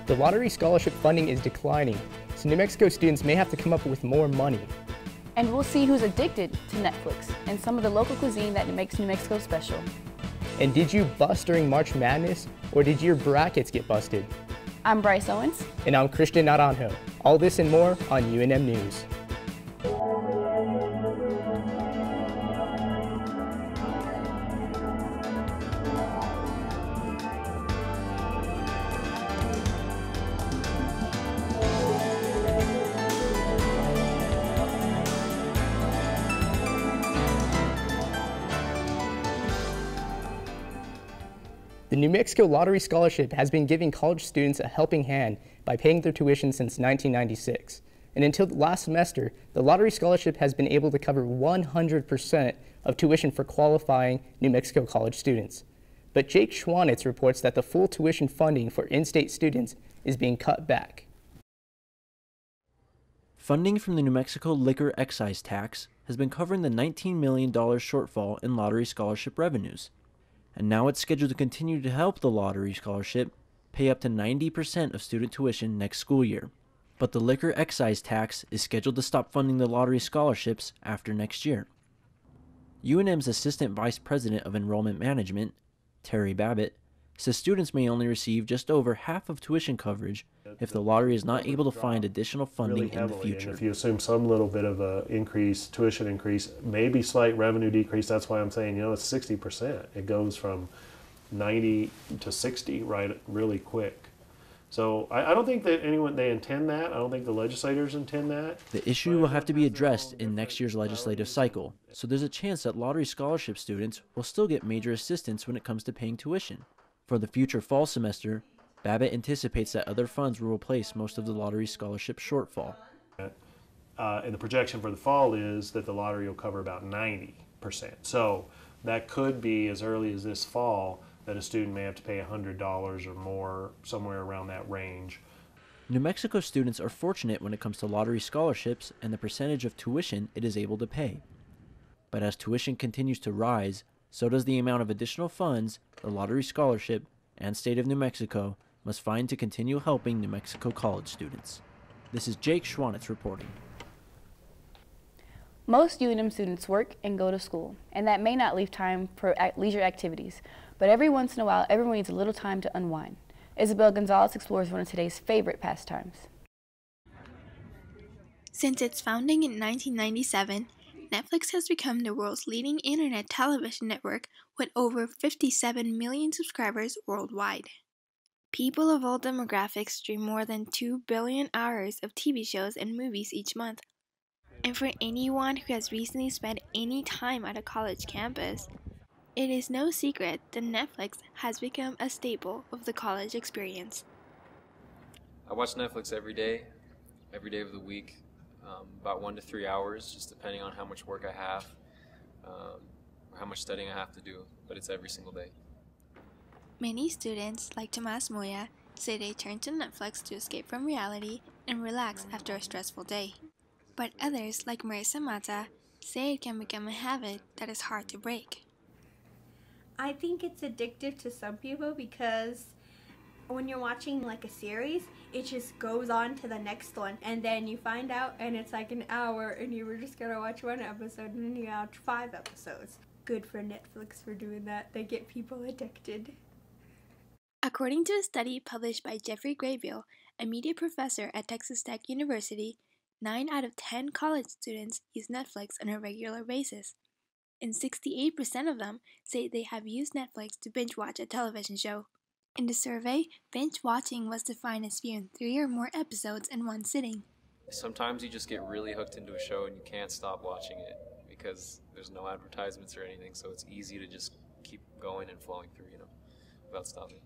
The lottery scholarship funding is declining, so New Mexico students may have to come up with more money. And we'll see who's addicted to Netflix and some of the local cuisine that makes New Mexico special. And did you bust during March Madness, or did your brackets get busted? I'm Bryce Owens. And I'm Christian Naranjo. All this and more on UNM News. The New Mexico Lottery Scholarship has been giving college students a helping hand by paying their tuition since 1996. And until last semester, the Lottery Scholarship has been able to cover 100% of tuition for qualifying New Mexico college students. But Jake Schwanitz reports that the full tuition funding for in-state students is being cut back. Funding from the New Mexico liquor excise tax has been covering the $19 million shortfall in lottery scholarship revenues. And now it's scheduled to continue to help the lottery scholarship pay up to 90% of student tuition next school year. But the liquor excise tax is scheduled to stop funding the lottery scholarships after next year. UNM's Assistant Vice President of Enrollment Management, Terry Babbitt, says students may only receive just over half of tuition coverage if the lottery is not able to find additional funding in the future. And if you assume some little bit of a increase, tuition increase, maybe slight revenue decrease, that's why I'm saying, it's 60%. It goes from 90 to 60 really quick. So I don't think that they intend that. I don't think the legislators intend that. The issue will have to be addressed in next year's legislative cycle, so there's a chance that lottery scholarship students will still get major assistance when it comes to paying tuition. For the future fall semester, Babbitt anticipates that other funds will replace most of the lottery scholarship shortfall. And the projection for the fall is that the lottery will cover about 90%. So that could be as early as this fall that a student may have to pay $100 or more, somewhere around that range. New Mexico students are fortunate when it comes to lottery scholarships and the percentage of tuition it is able to pay. But as tuition continues to rise, so does the amount of additional funds the lottery scholarship and state of New Mexico must find to continue helping New Mexico college students. This is Jake Schwanitz reporting. Most UNM students work and go to school, and that may not leave time for leisure activities, but every once in a while, everyone needs a little time to unwind. Isabel Gonzalez explores one of today's favorite pastimes. Since its founding in 1997, Netflix has become the world's leading internet television network with over 57 million subscribers worldwide. People of all demographics stream more than 2 billion hours of TV shows and movies each month. And for anyone who has recently spent any time at a college campus, it is no secret that Netflix has become a staple of the college experience. I watch Netflix every day of the week. About 1 to 3 hours, just depending on how much work I have, or how much studying I have to do, but it's every single day. Many students, like Tomas Moya, say they turn to Netflix to escape from reality and relax after a stressful day. But others, like Marissa Mata, say it can become a habit that is hard to break. I think it's addictive to some people because when you're watching like a series, it just goes on to the next one, and then you find out and it's like an hour and you were just gonna watch one episode and then you watch 5 episodes. Good for Netflix for doing that. They get people addicted. According to a study published by Jeffrey Graybill, a media professor at Texas Tech University, 9 out of 10 college students use Netflix on a regular basis, and 68% of them say they have used Netflix to binge watch a television show. In the survey, binge watching was defined as viewing 3 or more episodes in one sitting. Sometimes you just get really hooked into a show and you can't stop watching it because there's no advertisements or anything, so it's easy to just keep going and flowing through, without stopping.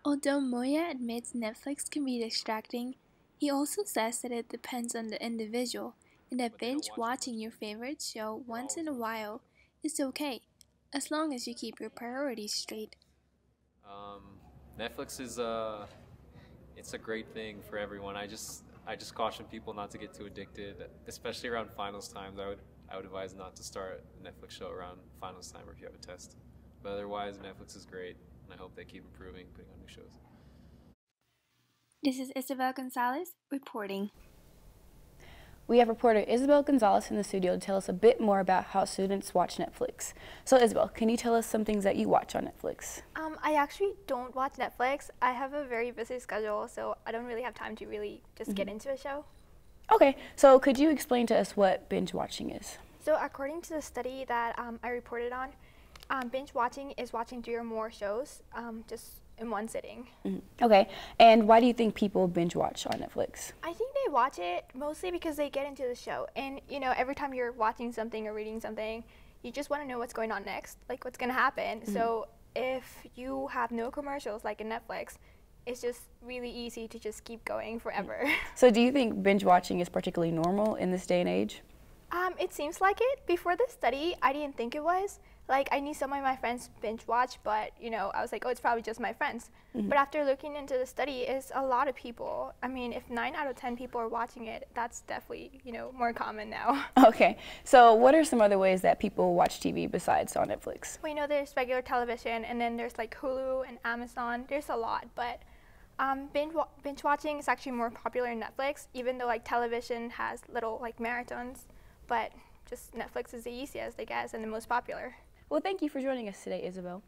Although Moya admits Netflix can be distracting, he also says that it depends on the individual and that binge watching your favorite show once in a while is okay, as long as you keep your priorities straight. Netflix is it's a great thing for everyone. I just caution people not to get too addicted, especially around finals times. I would advise not to start a Netflix show around finals time or if you have a test. But otherwise, Netflix is great, and I hope they keep improving, putting on new shows. This is Isabel Gonzalez reporting. We have reporter Isabel Gonzalez in the studio to tell us a bit more about how students watch Netflix. So Isabel, can you tell us some things that you watch on Netflix? I actually don't watch Netflix. I have a very busy schedule, so I don't really have time to really just get into a show. Okay, so could you explain to us what binge watching is? So according to the study that I reported on, binge watching is watching 3 or more shows just in one sitting. Okay, and why do you think people binge watch on Netflix? I think they watch it mostly because they get into the show. And, you know, every time you're watching something or reading something, you just want to know what's going on next, like what's going to happen. So if you have no commercials like in Netflix, it's just really easy to just keep going forever. So do you think binge watching is particularly normal in this day and age? It seems like it. Before the study, I didn't think it was. Like, I knew some of my friends binge watch, but, you know, I was like, oh, it's probably just my friends. But after looking into the study, it's a lot of people. I mean, if 9 out of 10 people are watching it, that's definitely, you know, more common now. Okay, so what are some other ways that people watch TV besides on Netflix? Well, you know, there's regular television, and then there's like Hulu and Amazon. There's a lot, but binge watching is actually more popular in Netflix, even though like television has little like marathons, but just Netflix is the easiest, I guess, and the most popular. Well, thank you for joining us today, Isabel.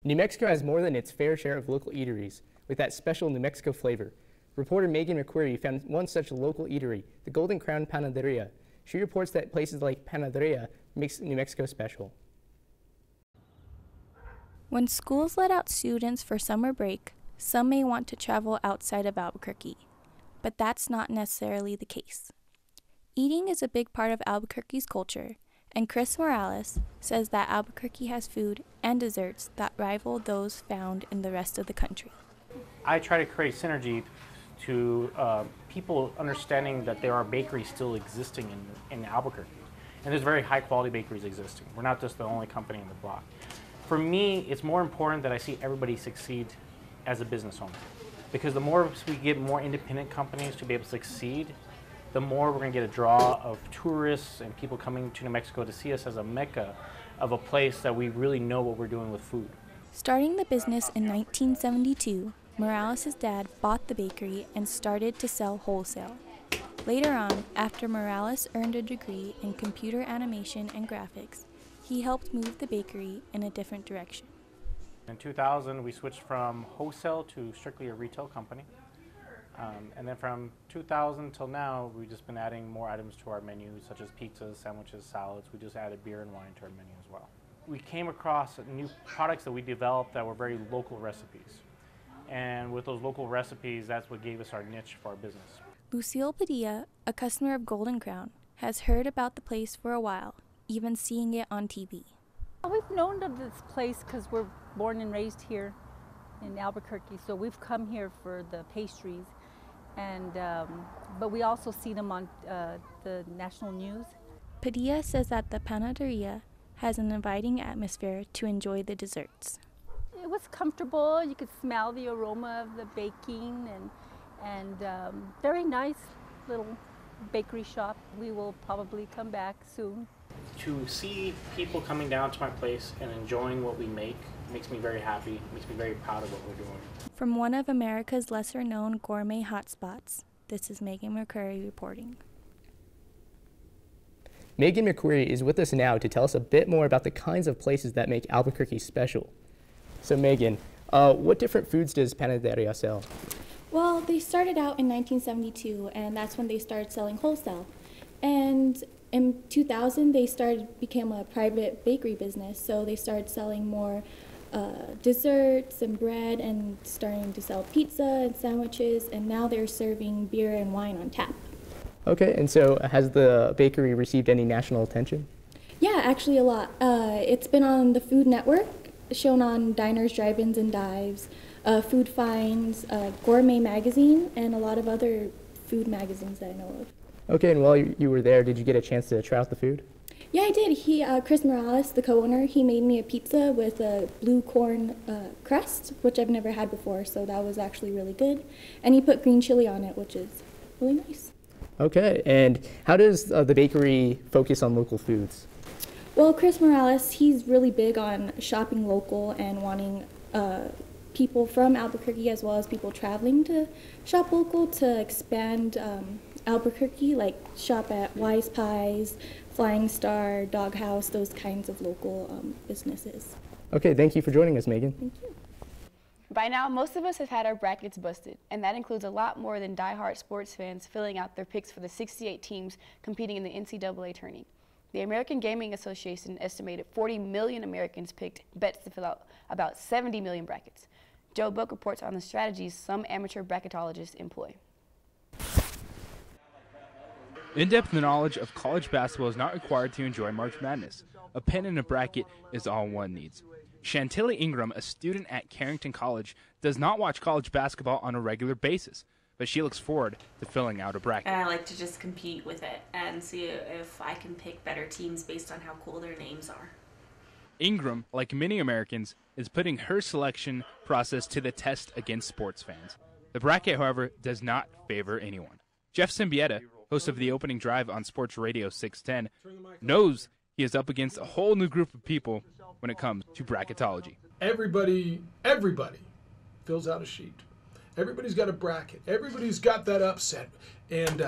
New Mexico has more than its fair share of local eateries with that special New Mexico flavor. Reporter Meghan McQuerry found one such local eatery, the Golden Crown Panaderia. She reports that places like Panaderia makes New Mexico special. When schools let out students for summer break, some may want to travel outside of Albuquerque, but that's not necessarily the case. Eating is a big part of Albuquerque's culture, and Chris Morales says that Albuquerque has food and desserts that rival those found in the rest of the country. I try to create synergy to people understanding that there are bakeries still existing in Albuquerque. And there's very high quality bakeries existing. We're not just the only company in the block. For me, it's more important that I see everybody succeed as a business owner. Because the more we get more independent companies to be able to succeed, the more we're going to get a draw of tourists and people coming to New Mexico to see us as a mecca of a place that we really know what we're doing with food. Starting the business in 1972, Morales' dad bought the bakery and started to sell wholesale. Later on, after Morales earned a degree in computer animation and graphics, he helped move the bakery in a different direction. In 2000, we switched from wholesale to strictly a retail company. And then from 2000 till now, we've just been adding more items to our menu, such as pizzas, sandwiches, salads. We just added beer and wine to our menu as well. We came across new products that we developed that were very local recipes. And with those local recipes, that's what gave us our niche for our business. Lucille Padilla, a customer of Golden Crown, has heard about the place for a while, even seeing it on TV. We've known of this place because we're born and raised here in Albuquerque, so we've come here for the pastries. And but we also see them on the national news. Padilla says that the Panaderia has an inviting atmosphere to enjoy the desserts. It was comfortable. You could smell the aroma of the baking, and very nice little bakery shop. We will probably come back soon. To see people coming down to my place and enjoying what we make makes me very happy, makes me very proud of what we're doing. From one of America's lesser-known gourmet hotspots, this is Meghan McQuerry reporting. Meghan McQuerry is with us now to tell us a bit more about the kinds of places that make Albuquerque special. So Meghan, what different foods does Panaderia sell? Well, they started out in 1972, and that's when they started selling wholesale. And in 2000, they became a private bakery business, so they started selling more desserts and bread and starting to sell pizza and sandwiches, and now they're serving beer and wine on tap. Okay, and so has the bakery received any national attention? Yeah, actually a lot. It's been on the Food Network, shown on Diners, Drive-Ins, and Dives, Food Finds, Gourmet Magazine, and a lot of other food magazines that I know of. Okay, and while you were there, did you get a chance to try out the food? Yeah, I did. Chris Morales, the co-owner, he made me a pizza with a blue corn crust, which I've never had before, so that was actually really good. And he put green chili on it, which is really nice. Okay, and how does the bakery focus on local foods? Well, Chris Morales, he's really big on shopping local and wanting people from Albuquerque as well as people traveling to shop local to expand Albuquerque, like shop at Wise Pies, Flying Star, Dog House, those kinds of local businesses. Okay, thank you for joining us, Megan. Thank you. By now, most of us have had our brackets busted, and that includes a lot more than diehard sports fans filling out their picks for the 68 teams competing in the NCAA tourney. The American Gaming Association estimated 40 million Americans picked bets to fill out about 70 million brackets. Joe Book reports on the strategies some amateur bracketologists employ. In-depth knowledge of college basketball is not required to enjoy March Madness. A pen and a bracket is all one needs. Chantilly Ingram, a student at Carrington College, does not watch college basketball on a regular basis, but she looks forward to filling out a bracket. And I like to just compete with it and see if I can pick better teams based on how cool their names are. Ingram, like many Americans, is putting her selection process to the test against sports fans. The bracket, however, does not favor anyone. Jeff Symbieta, host of the opening drive on Sports Radio 610, knows he is up against a whole new group of people when it comes to bracketology. Everybody fills out a sheet. Everybody's got a bracket. Everybody's got that upset. And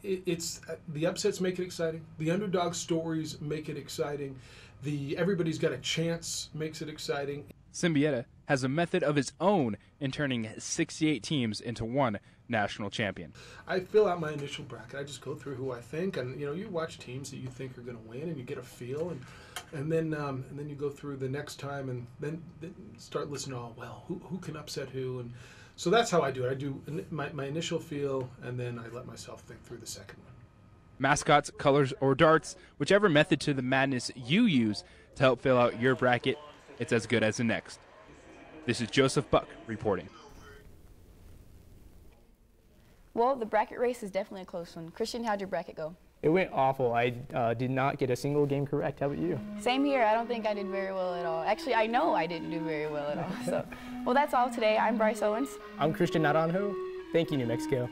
it's the upsets make it exciting. The underdog stories make it exciting. Everybody's got a chance makes it exciting. Symbieta has a method of his own in turning 68 teams into one national champion. I fill out my initial bracket. I just go through who I think, and you watch teams that you think are going to win, and you get a feel, and then you go through the next time, and then start listening. Oh well, who can upset who, and so that's how I do it. I do my initial feel, and then I let myself think through the second one. Mascots, colors, or darts, whichever method to the madness you use to help fill out your bracket, it's as good as the next. This is Joseph Buck reporting. Well, the bracket race is definitely a close one. Christian, how'd your bracket go? It went awful. I did not get a single game correct. How about you? Same here. I don't think I did very well at all. Actually, I know I didn't do very well at all. So, well, that's all today. I'm Bryce Owens. I'm Christian Naranjo. Thank you, New Mexico.